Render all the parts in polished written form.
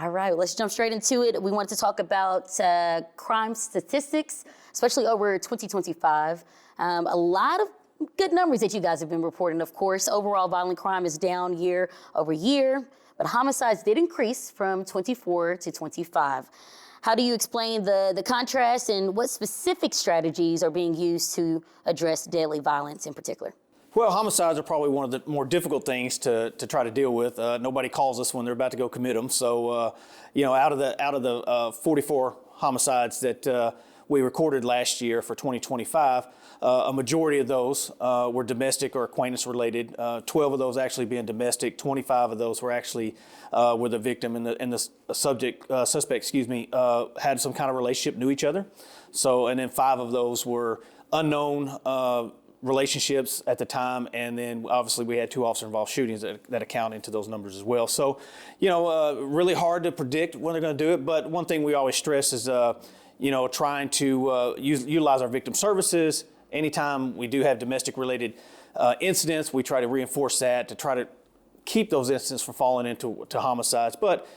All right, let's jump straight into it. We wanted to talk about crime statistics, especially over 2025. A lot of good numbers that you guys have been reporting, of course. Overall violent crime is down year over year, but homicides did increase from 24 to 25. How do you explain the contrast, and what specific strategies are being used to address deadly violence in particular? Well, homicides are probably one of the more difficult things to try to deal with. Nobody calls us when they're about to go commit them. So, out of the 44 homicides that we recorded last year for 2025, a majority of those were domestic or acquaintance related. 12 of those actually being domestic. 25 of those were actually where the victim and the suspect, had some kind of relationship, knew each other. So, and then 5 of those were unknown relationships at the time, and then obviously we had 2 officer-involved shootings that account into those numbers as well. So, really hard to predict when they're going to do it, but one thing we always stress is, trying to utilize our victim services. Anytime we do have domestic-related incidents, we try to reinforce that to try to keep those incidents from falling into homicides. But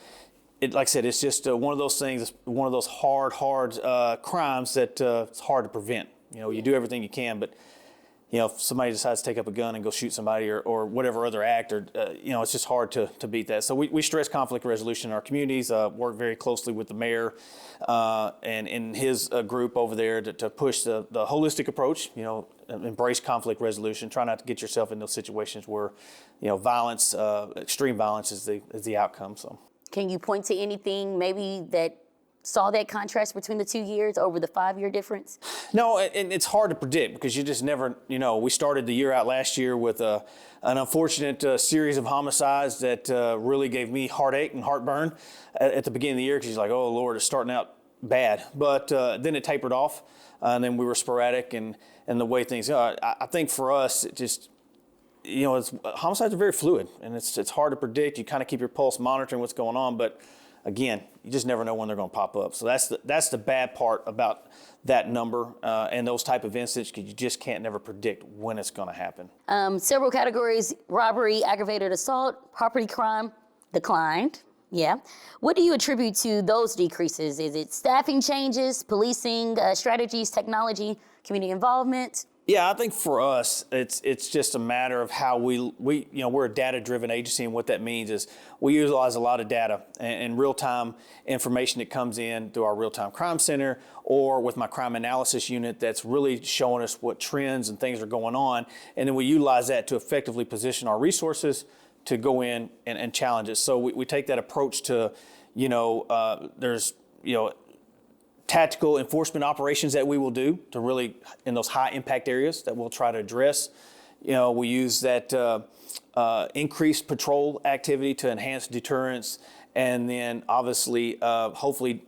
like I said, it's just one of those things, it's one of those hard crimes that it's hard to prevent. You do everything you can, but if somebody decides to take up a gun and go shoot somebody or whatever other act, or it's just hard to beat that. So we stress conflict resolution in our communities, work very closely with the mayor and in his group over there to push the holistic approach, embrace conflict resolution, try not to get yourself in those situations where, violence, extreme violence is the outcome. So, can you point to anything maybe that saw that contrast between the 2 years over the 5-year difference? No, and it's hard to predict because you just never, we started the year out last year with an unfortunate series of homicides that really gave me heartache and heartburn at the beginning of the year, because you're like, oh Lord, it's starting out bad. But then it tapered off, and then we were sporadic and the way things go. I think for us, it just, homicides are very fluid, and it's hard to predict. You kind of keep your pulse monitoring what's going on, but again, you just never know when they're going to pop up. So that's the bad part about that number and those type of incidents, because you just can't never predict when it's going to happen. Several categories: robbery, aggravated assault, property crime declined. Yeah. What do you attribute to those decreases? Is it staffing changes, policing strategies, technology, community involvement? Yeah, I think for us, it's just a matter of how we're a data-driven agency, and what that means is we utilize a lot of data and real-time information that comes in through our real-time crime center or with my crime analysis unit that's really showing us what trends and things are going on, and then we utilize that to effectively position our resources to go in and challenge it. So we take that approach to, there's, tactical enforcement operations that we will do to really in those high impact areas that we'll try to address. We use that increased patrol activity to enhance deterrence, and then obviously, hopefully,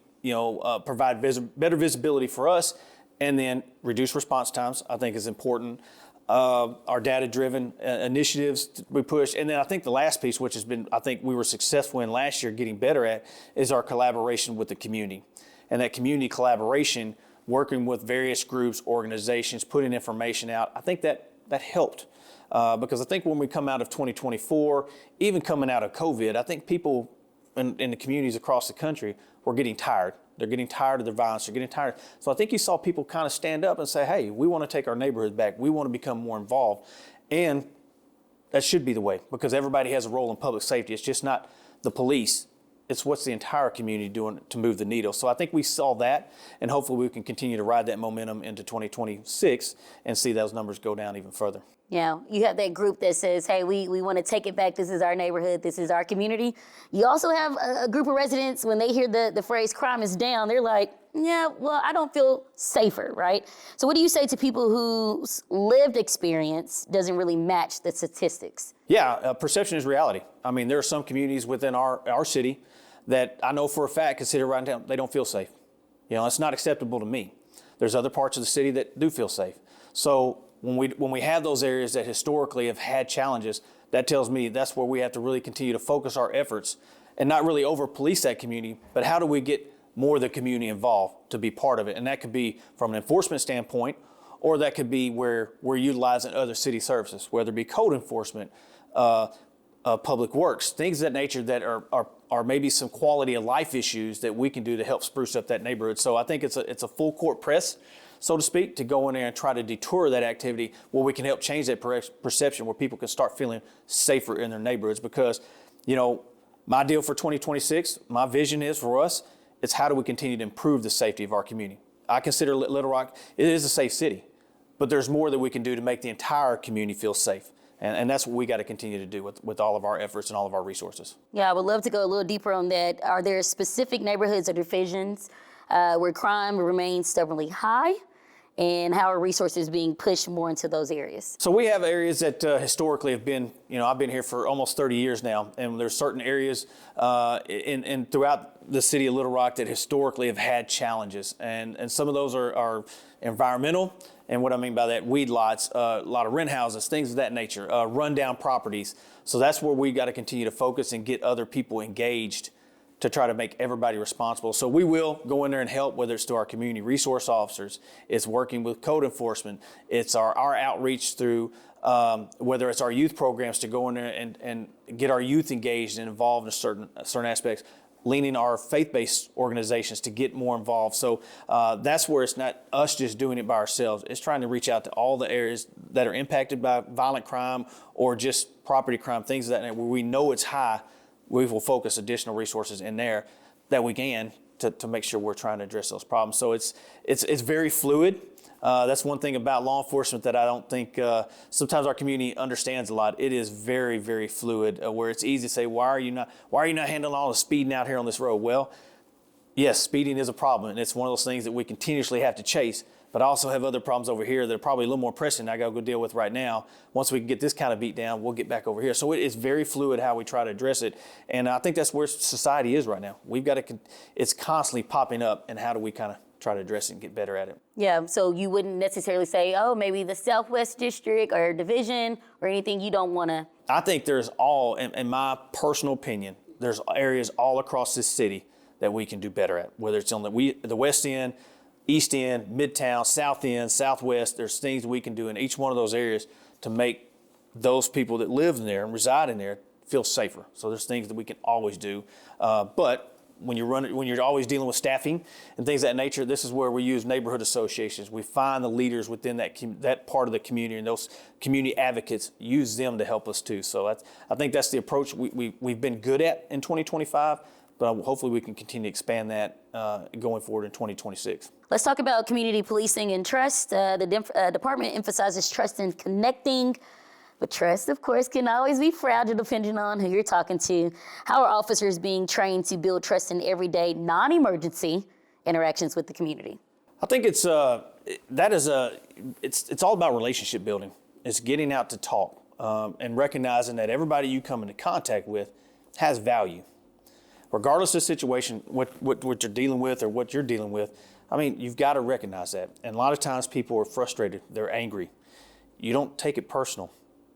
provide better visibility for us, and then reduce response times, I think is important. Our data-driven initiatives we push. And then I think the last piece, which has been, I think we were successful in last year getting better at, is our collaboration with the community. And that community collaboration, working with various groups, organizations, putting information out, I think that helped. Because I think when we come out of 2024, even coming out of COVID, I think people in the communities across the country were getting tired. They're getting tired of the violence. They're getting tired. So I think you saw people kind of stand up and say, hey, we want to take our neighborhood back. We want to become more involved. And that should be the way, because everybody has a role in public safety. It's just not the police. It's what's the entire community doing to move the needle. So I think we saw that, and hopefully we can continue to ride that momentum into 2026 and see those numbers go down even further. Yeah, you have that group that says, hey, we want to take it back. This is our neighborhood. This is our community. You also have a group of residents, when they hear the phrase crime is down, they're like, yeah, well, I don't feel safer, right? So what do you say to people whose lived experience doesn't really match the statistics? Yeah, perception is reality. I mean, there are some communities within our city that I know for a fact consider right now they don't feel safe. It's not acceptable to me. There's other parts of the city that do feel safe. So when we have those areas that historically have had challenges, that tells me that's where we have to really continue to focus our efforts and not really over police that community, but how do we get more of the community involved to be part of it? And that could be from an enforcement standpoint, or that could be where we're utilizing other city services, whether it be code enforcement, public works, things of that nature that are or maybe some quality of life issues that we can do to help spruce up that neighborhood. So I think it's a full court press, so to speak, to go in there and try to detour that activity where we can help change that perception, where people can start feeling safer in their neighborhoods. Because, my deal for 2026, my vision is for us, it's how do we continue to improve the safety of our community. I consider Little Rock, it is a safe city, but there's more that we can do to make the entire community feel safe. And that's what we got to continue to do with all of our efforts and all of our resources. Yeah, I would love to go a little deeper on that. Are there specific neighborhoods or divisions where crime remains stubbornly high? And how are resources being pushed more into those areas? So we have areas that historically have been, I've been here for almost 30 years now, and there's certain areas in throughout the city of Little Rock that historically have had challenges. And some of those are environmental, and what I mean by that, weed lots, a lot of rent houses, things of that nature, rundown properties. So that's where we got to continue to focus and get other people engaged to try to make everybody responsible. So we will go in there and help, whether it's to our community resource officers, it's working with code enforcement, it's our outreach through whether it's our youth programs to go in there and get our youth engaged and involved in certain aspects, leaning our faith-based organizations to get more involved. So that's where it's not us just doing it by ourselves. It's trying to reach out to all the areas that are impacted by violent crime or just property crime, things of that nature, where we know it's high. We will focus additional resources in there that we can to make sure we're trying to address those problems. So it's very fluid. That's one thing about law enforcement that I don't think sometimes our community understands a lot. It is very, very fluid, where it's easy to say, why are you not handling all the speeding out here on this road? Well, yes, speeding is a problem, and it's one of those things that we continuously have to chase. But I also have other problems over here that are probably a little more pressing I got to go deal with right now. Once we can get this kind of beat down, we'll get back over here. So it is very fluid how we try to address it. And I think that's where society is right now. It's constantly popping up, and how do we kind of try to address it and get better at it? Yeah, so you wouldn't necessarily say, maybe the Southwest District or Division or anything you don't want to. I think there's in my personal opinion, there's areas all across this city that we can do better at, whether it's on the West End, East End, Midtown, South End, Southwest. There's things we can do in each one of those areas to make those people that live in there and reside in there feel safer. So there's things that we can always do. But when you're always dealing with staffing and things of that nature, this is where we use neighborhood associations. We find the leaders within that part of the community, and those community advocates, use them to help us too. So I think that's the approach we've been good at in 2025. But hopefully we can continue to expand that going forward in 2026. Let's talk about community policing and trust. The department emphasizes trust in connecting, but trust, of course, can always be fragile depending on who you're talking to. How are officers being trained to build trust in everyday, non-emergency interactions with the community? I think it's all about relationship building. It's getting out to talk and recognizing that everybody you come into contact with has value. Regardless of the situation, what you're dealing with or what you're dealing with, I mean, you've got to recognize that. And a lot of times people are frustrated. They're angry. You don't take it personal.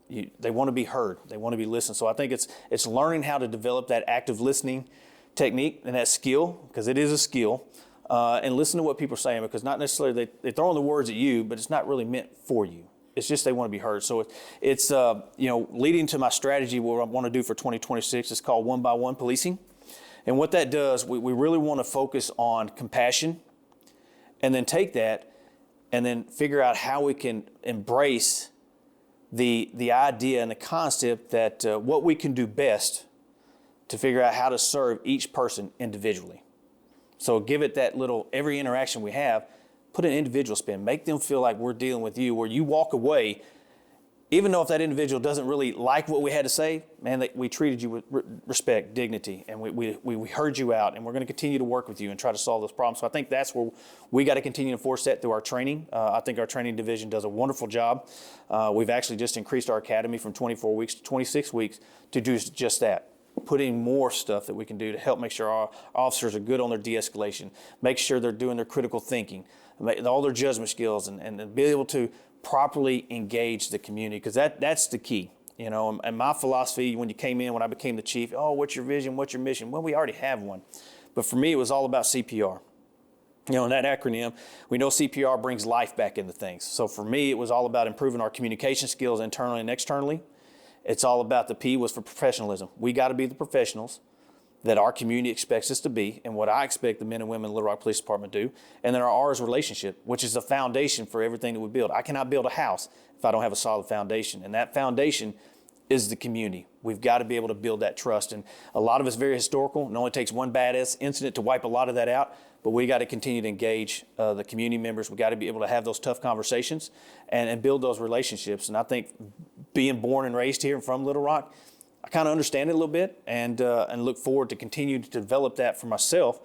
They want to be heard. They want to be listened. So I think it's learning how to develop that active listening technique and that skill, because it is a skill, and listen to what people are saying, because not necessarily they're throwing the words at you, but it's not really meant for you. It's just they want to be heard. So it's leading to my strategy, what I want to do for 2026 is called one-by-one policing. And what that does, we really want to focus on compassion, and then take that and then figure out how we can embrace the idea and the concept that what we can do best to figure out how to serve each person individually. So give it that every interaction we have, put an individual spin, make them feel like we're dealing with you, where you walk away, even though if that individual doesn't really like what we had to say, man, we treated you with respect, dignity, and we heard you out, and we're going to continue to work with you and try to solve those problems. So I think that's where we got to continue to enforce that through our training. I think our training division does a wonderful job. We've actually just increased our academy from 24 weeks to 26 weeks to do just that. Putting more stuff that we can do to help make sure our officers are good on their de-escalation, make sure they're doing their critical thinking, all their judgment skills, and be able to properly engage the community, because that's the key. And my philosophy when I became the chief, what's your vision, what's your mission? Well, we already have one. But for me, it was all about CPR. In that acronym, we know CPR brings life back into things. So for me, it was all about improving our communication skills internally and externally. It's all about the P was for professionalism. We got to be the professionals that our community expects us to be and what I expect the men and women in Little Rock Police Department to do, and then our R's relationship, which is the foundation for everything that we build. I cannot build a house if I don't have a solid foundation, and that foundation is the community. We've got to be able to build that trust, and a lot of it's very historical. It only takes one bad incident to wipe a lot of that out, but we got to continue to engage the community members. We got to be able to have those tough conversations and build those relationships, and I think being born and raised here from Little Rock, I kind of understand it a little bit and look forward to continue to develop that for myself,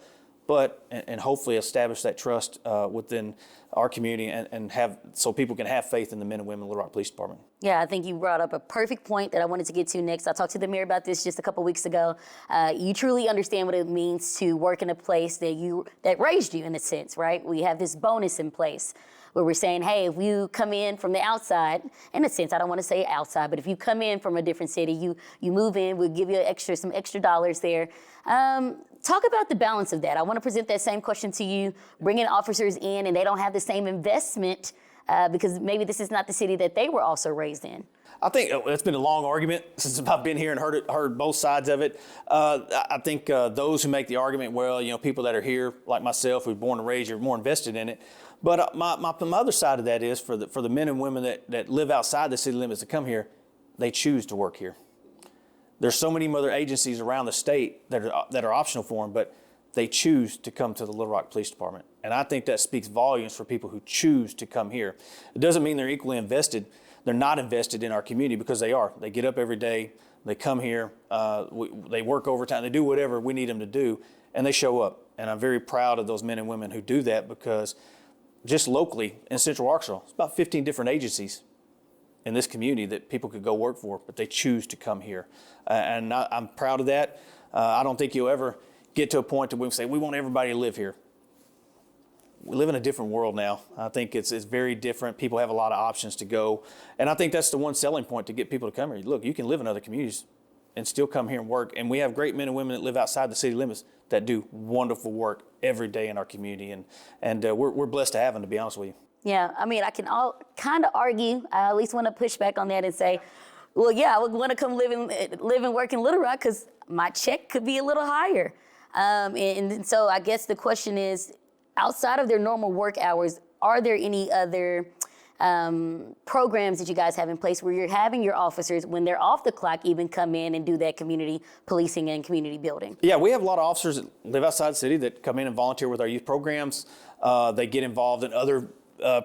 but and hopefully establish that trust within our community and have so people can have faith in the men and women of Little Rock Police Department. Yeah, I think you brought up a perfect point that I wanted to get to next. I talked to the mayor about this just a couple weeks ago. You truly understand what it means to work in a place that raised you, in a sense, right? We have this bonus in place where we're saying, hey, if you come in from the outside, in a sense, I don't want to say outside, but if you come in from a different city, you move in, we'll give you some extra dollars there. Talk about the balance of that. I want to present that same question to you, bringing officers in and they don't have the same investment because maybe this is not the city that they were also raised in. I think it's been a long argument since I've been here and heard both sides of it. I think those who make the argument, well, people that are here, like myself, who's born and raised, are more invested in it. But my other side of that is for the men and women that live outside the city limits to come here, they choose to work here. There's so many other agencies around the state that are optional for them, but they choose to come to the Little Rock Police Department. And I think that speaks volumes for people who choose to come here. It doesn't mean they're equally invested. They're not invested in our community because they are. They get up every day, they come here, they work overtime, they do whatever we need them to do, and they show up. And I'm very proud of those men and women who do that because just locally in Central Arkansas, it's about 15 different agencies in this community that people could go work for, but they choose to come here. And I'm proud of that. I don't think you'll ever get to a point to where we say, we want everybody to live here. We live in a different world now. I think it's very different. People have a lot of options to go. And I think that's the one selling point to get people to come here. Look, you can live in other communities and still come here and work. And we have great men and women that live outside the city limits that do wonderful work every day in our community. And we're blessed to have them, to be honest with you. Yeah, I mean, I can kind of argue. I at least want to push back on that and say, well, yeah, I would want to come live and work in Little Rock because my check could be a little higher. And so I guess the question is, outside of their normal work hours, are there any other programs that you guys have in place where you're having your officers, when they're off the clock, even come in and do that community policing and community building? Yeah, we have a lot of officers that live outside the city that come in and volunteer with our youth programs. They get involved in other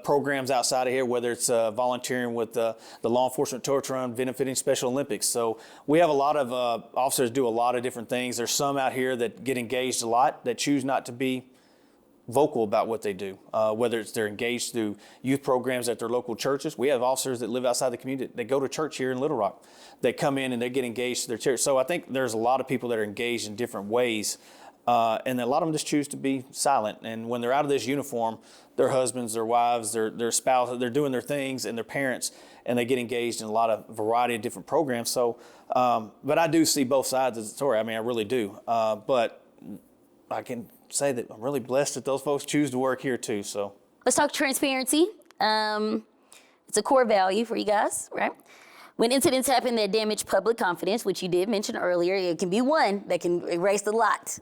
programs outside of here, whether it's volunteering with the Law Enforcement Tow Truck Run, benefiting Special Olympics. So we have a lot of officers do a lot of different things. There's some out here that get engaged a lot that choose not to be vocal about what they do, whether it's they're engaged through youth programs at their local churches. We have officers that live outside the community. They go to church here in Little Rock. They come in and they get engaged to their church. So I think there's a lot of people that are engaged in different ways. And a lot of them just choose to be silent. And when they're out of this uniform, their husbands, their wives, their spouses, they're doing their things, and their parents, and they get engaged in a lot of variety of different programs. So, but I do see both sides of the story. I mean, I really do. But I can say that I'm really blessed that those folks choose to work here too. So let's talk transparency. It's a core value for you guys, right? When incidents happen that damage public confidence, which you did mention earlier, it can be one that can erase a lot.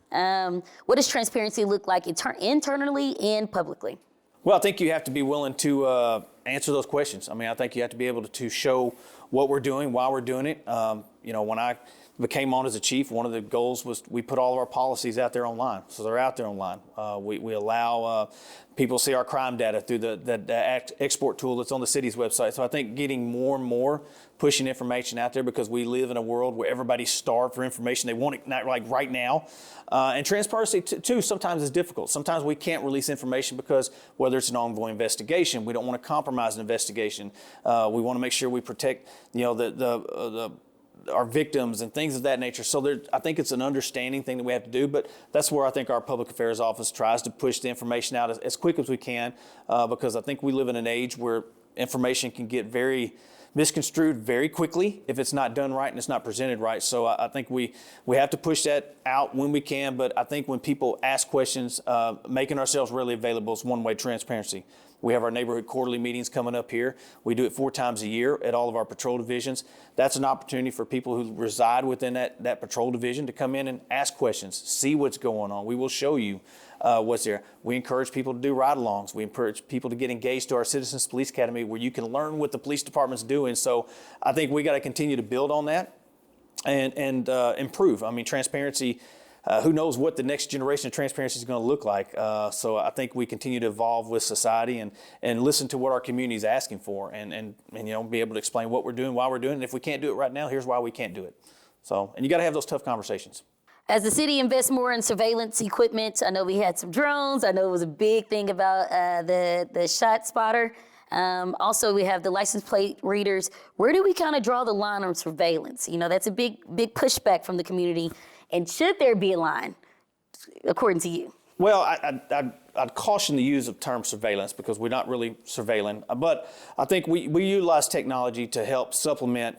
What does transparency look like internally and publicly? Well, I think you have to be willing to answer those questions. I mean, I think you have to be able to show what we're doing, why we're doing it. When I became on as a chief, one of the goals was we put all of our policies out there online. So they're out there online. We allow people to see our crime data through the export tool that's on the city's website. So I think getting more and more pushing information out there, because we live in a world where everybody's starved for information. They want it not like right now. And transparency too sometimes is difficult. Sometimes we can't release information because whether it's an ongoing investigation, we don't want to compromise an investigation. We want to make sure we protect our victims and things of that nature. So I think it's an understanding thing that we have to do, but that's where I think our public affairs office tries to push the information out as quick as we can, because I think we live in an age where information can get very misconstrued very quickly if it's not done right and it's not presented right. So I think we have to push that out when we can, but I think when people ask questions, making ourselves really available is one way transparency. We have our neighborhood quarterly meetings coming up here. We do it 4 times a year at all of our patrol divisions. That's an opportunity for people who reside within that patrol division to come in and ask questions, see what's going on. We will show you what's there. We encourage people to do ride-alongs. We encourage people to get engaged to our Citizens Police Academy where you can learn what the police department's doing. So I think we got to continue to build on that and improve. I mean, transparency, who knows what the next generation of transparency is going to look like. So I think we continue to evolve with society and listen to what our community is asking for and be able to explain what we're doing, why we're doing it. And if we can't do it right now, here's why we can't do it. So, and you got to have those tough conversations. As the city invests more in surveillance equipment, I know we had some drones. I know it was a big thing about the shot spotter. Also, we have the license plate readers. Where do we kind of draw the line on surveillance? That's a big pushback from the community. And should there be a line, according to you? Well, I'd caution the use of term surveillance because we're not really surveilling. But I think we utilize technology to help supplement,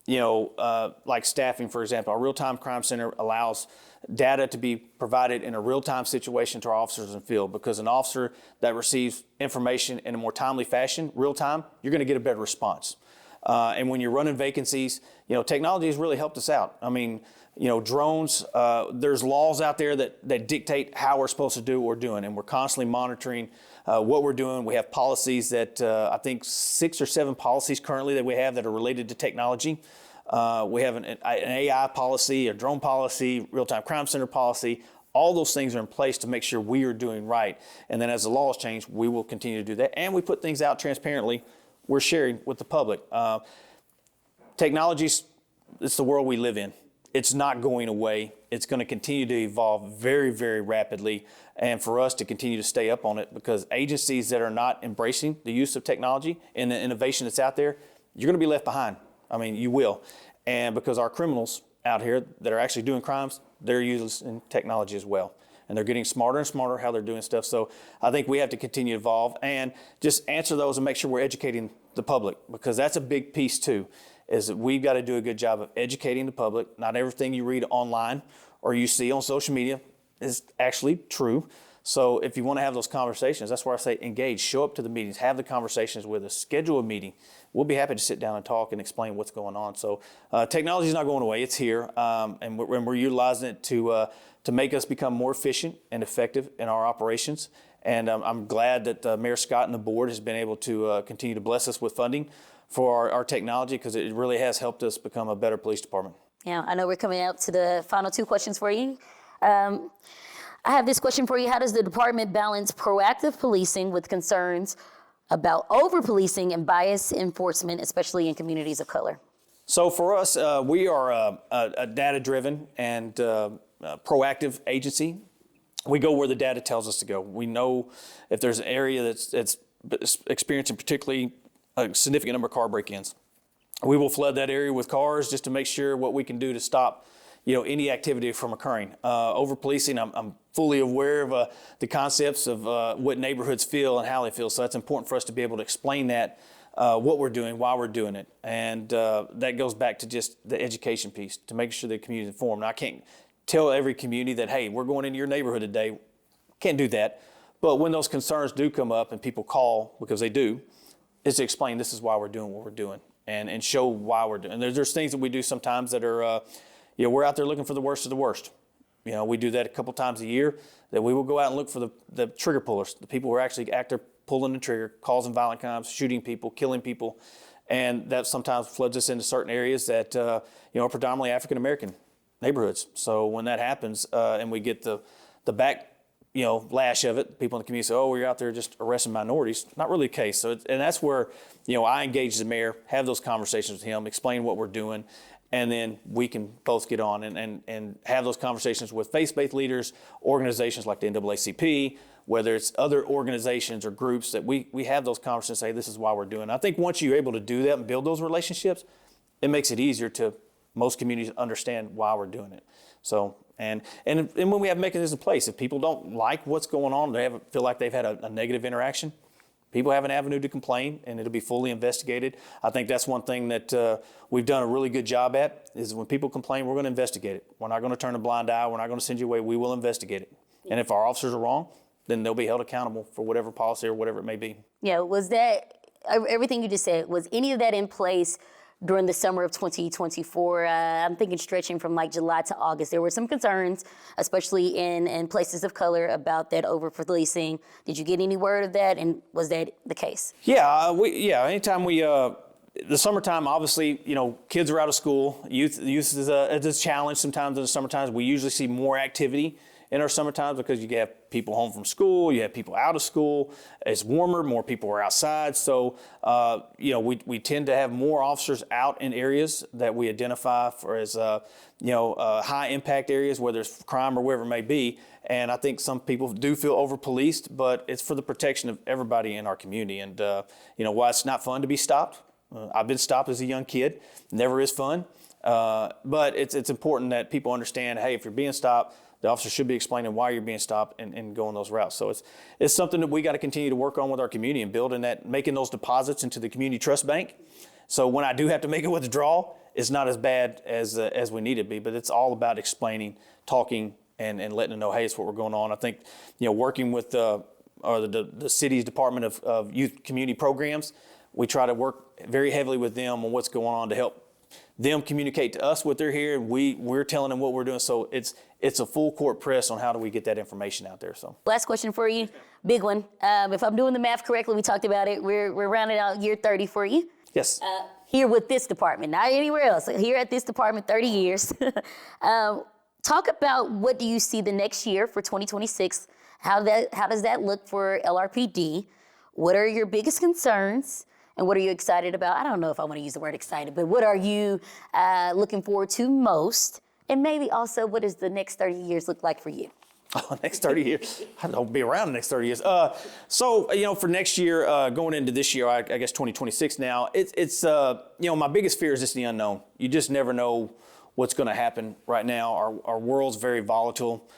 like staffing, for example. Our real-time crime center allows data to be provided in a real-time situation to our officers in the field, because an officer that receives information in a more timely fashion, real-time, you're going to get a better response. And when you're running vacancies, technology has really helped us out. I mean, drones, there's laws out there that dictate how we're supposed to do what we're doing, and we're constantly monitoring what we're doing. We have policies that I think 6 or 7 policies currently that we have that are related to technology. We have an AI policy, a drone policy, real-time crime center policy. All those things are in place to make sure we are doing right. And then as the laws change, we will continue to do that. And we put things out transparently. We're sharing with the public. Technology, it's the world we live in. It's not going away. It's going to continue to evolve very, very rapidly. And for us to continue to stay up on it, because agencies that are not embracing the use of technology and the innovation that's out there, you're going to be left behind. I mean, you will. And because our criminals out here that are actually doing crimes, they're using technology as well. And they're getting smarter and smarter how they're doing stuff. So I think we have to continue to evolve and just answer those and make sure we're educating the public, because that's a big piece too, is that we've got to do a good job of educating the public. Not everything you read online or you see on social media is actually true. So if you want to have those conversations, that's where I say engage, show up to the meetings, have the conversations with us, schedule a meeting. We'll be happy to sit down and talk and explain what's going on. So technology is not going away, it's here, and we're utilizing it to make us become more efficient and effective in our operations. And I'm glad that Mayor Scott and the board has been able to continue to bless us with funding for our technology, because it really has helped us become a better police department. Yeah, I know we're coming up to the final 2 questions for you. I have this question for you. How does the department balance proactive policing with concerns about over-policing and bias enforcement, especially in communities of color? So for us, we are a data-driven and proactive agency. We go where the data tells us to go. We know if there's an area that's experiencing particularly a significant number of car break-ins, we will flood that area with cars just to make sure what we can do to stop any activity from occurring. Over-policing, I'm fully aware of the concepts of what neighborhoods feel and how they feel. So that's important for us to be able to explain that, what we're doing, why we're doing it. And that goes back to just the education piece, to make sure the community is informed. Now, I can't tell every community that, hey, we're going into your neighborhood today. Can't do that. But when those concerns do come up and people call, because they do, is to explain this is why we're doing what we're doing and show why we're doing. And there's things that we do sometimes that are, we're out there looking for the worst of the worst. We do that a couple times a year, that we will go out and look for the trigger pullers, the people who are actually pulling the trigger, causing violent crimes, shooting people, killing people. And that sometimes floods us into certain areas that, are predominantly African-American neighborhoods. So when that happens and we get the back, lash of it, people in the community say, oh, we're out there just arresting minorities. Not really the case. So, and that's where, I engage the mayor, have those conversations with him, explain what we're doing, and then we can both get on and have those conversations with faith-based leaders, organizations like the NAACP, whether it's other organizations or groups, that we have those conversations and say, this is why we're doing it. I think once you're able to do that and build those relationships, it makes it easier to most communities understand why we're doing it. So, and when we have mechanisms in place, if people don't like what's going on, feel like they've had a negative interaction, people have an avenue to complain, and it'll be fully investigated. I think that's one thing that we've done a really good job at, is when people complain, we're going to investigate it. We're not going to turn a blind eye. We're not going to send you away. We will investigate it. And if our officers are wrong, then they'll be held accountable for whatever policy or whatever it may be. Yeah, was that, everything you just said, was any of that in place during the summer of 2024? I'm thinking stretching from like July to August. There were some concerns, especially in places of color, about that over-policing. Did you get any word of that, and was that the case? Yeah, anytime the summertime, obviously, kids are out of school. Youth is a challenge sometimes in the summertime. We usually see more activity in our summertime because you have people home from school, you have people out of school. It's warmer, more people are outside. So, we tend to have more officers out in areas that we identify for as, high impact areas, whether it's crime or wherever it may be. And I think some people do feel over-policed, but it's for the protection of everybody in our community. And, while it's not fun to be stopped, I've been stopped as a young kid, never is fun. But it's important that people understand, hey, if you're being stopped, the officer should be explaining why you're being stopped and going those routes. So it's something that we got to continue to work on with our community and building that, making those deposits into the community trust bank. So when I do have to make a withdrawal, it's not as bad as we need it to be. But it's all about explaining, talking, and letting them know, hey, it's what we're going on. I think, working with the city's Department of Youth Community Programs, we try to work very heavily with them on what's going on to help them communicate to us what they're here, and we're telling them what we're doing. So it's a full court press on how do we get that information out there. So last question for you, big one. If I'm doing the math correctly, we talked about it. We're rounding out year 30 for you. Yes. Here with this department, not anywhere else. Here at this department, 30 years. Talk about what do you see the next year for 2026? How does that look for LRPD? What are your biggest concerns? And what are you excited about? I don't know if I want to use the word excited, but what are you looking forward to most? And maybe also, what does the next 30 years look like for you? Oh, next 30 years. I don't be around the next 30 years. So, for next year, going into this year, I guess 2026 now, it's my biggest fear is just the unknown. You just never know what's going to happen right now. Our world's very volatile.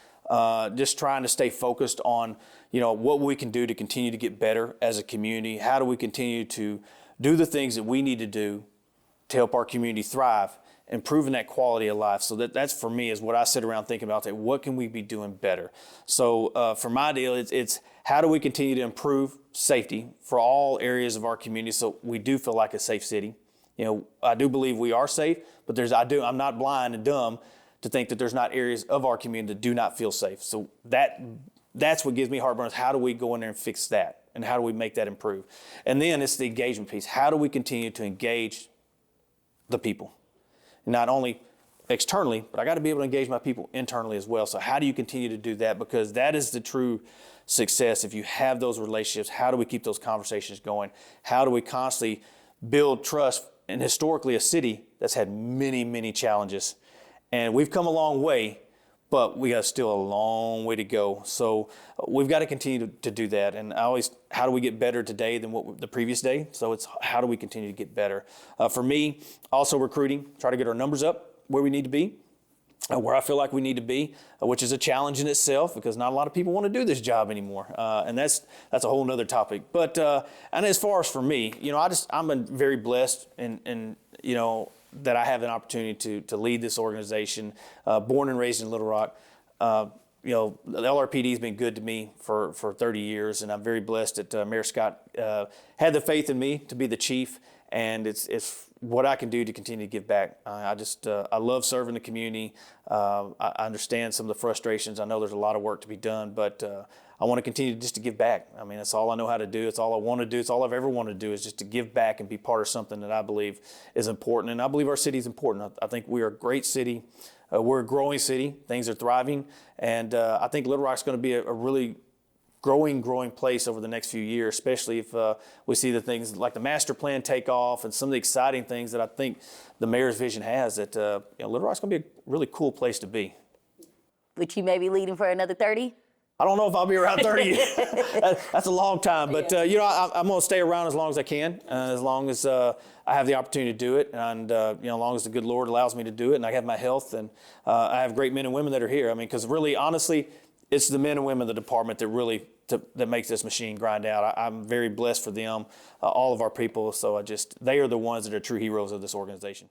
Just trying to stay focused on, what we can do to continue to get better as a community. How do we continue to do the things that we need to do to help our community thrive, improving that quality of life? So that's for me is what I sit around thinking about. What can we be doing better? So for my deal, it's how do we continue to improve safety for all areas of our community so we do feel like a safe city. I do believe we are safe, but I'm not blind and dumb to think that there's not areas of our community that do not feel safe. So that's what gives me heartburn is how do we go in there and fix that? And how do we make that improve? And then it's the engagement piece. How do we continue to engage the people? Not only externally, but I got to be able to engage my people internally as well. So how do you continue to do that? Because that is the true success. If you have those relationships, how do we keep those conversations going? How do we constantly build trust? And historically, a city that's had many, many challenges. And we've come a long way, but we got still a long way to go. So we've got to continue to do that. And how do we get better today than the previous day? So it's how do we continue to get better? For me, also recruiting, try to get our numbers up where we need to be, where I feel like we need to be, which is a challenge in itself because not a lot of people want to do this job anymore. And that's a whole nother topic. But, and as far as for me, I'm very blessed and that I have an opportunity to lead this organization, born and raised in Little Rock. The LRPD has been good to me for 30 years, and I'm very blessed that Mayor Scott had the faith in me to be the chief, and it's what I can do to continue to give back. I love serving the community. I understand some of the frustrations. I know there's a lot of work to be done, but I want to continue just to give back. I mean, that's all I know how to do. It's all I want to do. It's all I've ever wanted to do is just to give back and be part of something that I believe is important. And I believe our city is important. I think we are a great city. We're a growing city. Things are thriving. And I think Little Rock's going to be a really growing little over the next few years, especially if we see the things like the master plan take off and some of the exciting things that I think the mayor's vision has that Little Rock's going to be a really cool place to be. Would you maybe leading for another 30? I don't know if I'll be around 30. That's a long time, but I'm going to stay around as long as I can, as long as I have the opportunity to do it, and as long as the good Lord allows me to do it, and I have my health, and I have great men and women that are here. I mean, because really, honestly, it's the men and women of the department that really that makes this machine grind out. I'm very blessed for them, all of our people. So they are the ones that are true heroes of this organization.